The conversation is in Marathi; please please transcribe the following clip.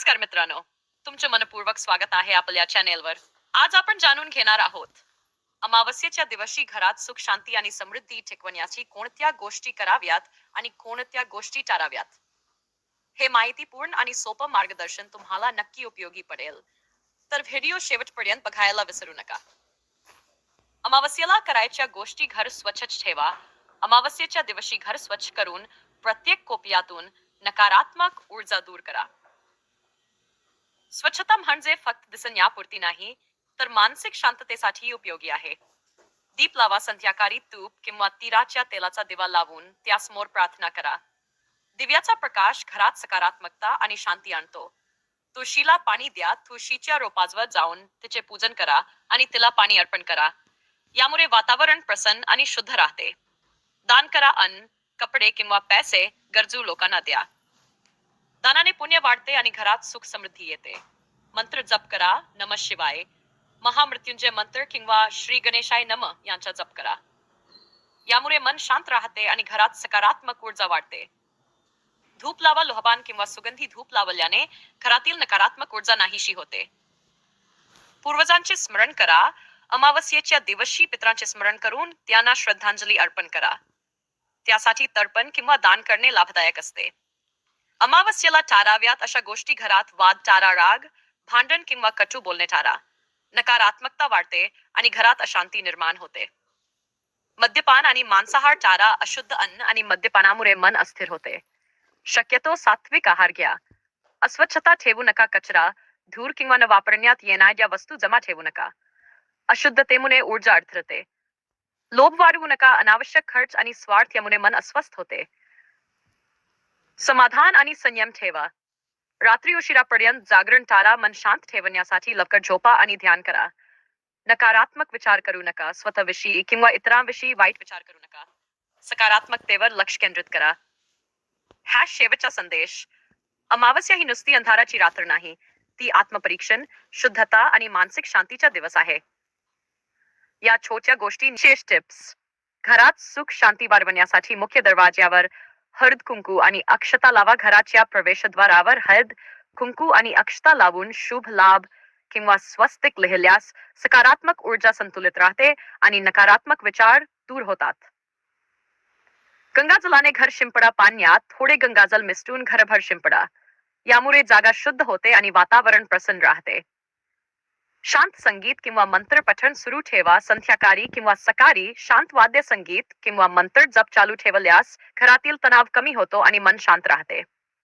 नमस्कार मित्रांनो, तुमचे मनपूर्वक स्वागत आहे आपल्या चॅनेलवर. आज आपण जाणून घेणार आहोत अमावस्येच्या दिवशी घरात सुख शांती आणि समृद्धी टिकवण्याची कोणत्या गोष्टी कराव्यात आणि कोणत्या गोष्टी टाळाव्यात. हे माहितीपूर्ण आणि सोपं मार्गदर्शन तुम्हाला नक्की उपयोगी पडेल, तर व्हिडिओ शेवटपर्यंत बघायला विसरू नका. अमावस्येला करायच्या गोष्टी: घर स्वच्छ ठेवा. अमावस्येच्या दिवशी घर स्वच्छ करून प्रत्येक कोपऱ्यातून नकारात्मक ऊर्जा दूर करा. स्वच्छता म्हणजे फक्त दिसण्यापुरती नाही, तर मानसिक शांततेसाठी उपयोगी आहे. दीप लावा. संध्याकाळी तूप किंवा तिळाच्या तेलाचा दिवा लावून त्यासमोर प्रार्थना करा. दिव्याचा प्रकाश घरात सकारात्मकता आणि शांती आणतो. तुळशीला पाणी द्या. तुळशीच्या रोपाजवळ जाऊन तिचे पूजन करा आणि तिला पाणी अर्पण करा. यामुळे वातावरण प्रसन्न आणि शुद्ध राहते. दान करा. अन्न, कपडे किंवा पैसे गरजू लोकांना द्या. दानाने पुण्य वाढते आणि घरात सुख समृद्धी येते. मंत्र जप करा. नमः शिवाय, महामृत्युंजय मंत्र किंवा श्री गणेशाय नमः यांचा जप करा. यामुळे मन शांत राहते आणि घरात सकारात्मक ऊर्जा वाढते. धूप लावा. लोहबान किंवा सुगंधी धूप लावल्याने घरातील नकारात्मक ऊर्जा नाहीशी होते. पूर्वजांचे स्मरण करा. अमावस्येच्या दिवशी पितरांचे स्मरण करून त्यांना श्रद्धांजली अर्पण करा. त्यासाठी तर्पण किंवा दान करणे लाभदायक असते. अमावस्येला टाळाव्यात अशा गोष्टी: घरात वाद टाळा. राग, भांडण किंवा कटू बोलणे टाळा. नकारात्मकता वाढते आणि घरात अशांती निर्माण होते. मद्यपान आणि मांसाहार टाळा. अशुद्ध अन्न आणि मद्यपानामुळे मन अस्थिर होते. शक्यतो सात्विक आहार घ्या. अस्वच्छता ठेवू नका. कचरा, धूर किंवा न वापरण्यात येणाऱ्या वस्तू जमा ठेवू नका. अशुद्धतेमुळे ऊर्जा अडथळते. लोभ वाढवू नका. अनावश्यक खर्च आणि स्वार्थ यामुळे मन अस्वस्थ होते. समाधान आणि संयम ठेवा. रात्री उशिरापर्यंत जागरण टाळा. मन शांत ठेवण्यासाठी लवकर झोपा आणि ध्यान करा. नकारात्मक विचार करू नका. स्वतःविषयी किंवा इतरांविषयी वाईट विचार करू नका. सकारात्मकतेवर लक्ष केंद्रित करा. हा शेवटचा संदेश: अमावस्या ही नुसती अंधाराची रात्र नाही, ती आत्मपरीक्षण, शुद्धता आणि मानसिक शांतीचा दिवस आहे. या छोट्या गोष्टी विशेष टिप्स: घरात सुख शांती वाढवण्यासाठी मुख्य दरवाज्यावर हळद कुंकू आणि अक्षता लावा. घराच्या प्रवेशद्वारावर हळद कुंकू आणि अक्षता लावून शुभ लाभ किंवा स्वस्तिक लिहिल्यास सकारात्मक ऊर्जा संतुलित राहते आणि नकारात्मक विचार दूर होतात. गंगाजलाने घर शिंपडा. पाण्यात थोडे गंगाजल मिसळून घरभर शिंपडा. यामुळे जागा शुद्ध होते आणि वातावरण प्रसन्न राहते. शांत संगीत किंवा मंत्र पठण सुरू ठेवा. संध्याकाळी किंवा सकाळी शांत वाद्य संगीत किंवा मंत्र जप चालू ठेवल्यास घरातील तणाव कमी होतो आणि मन शांत राहते.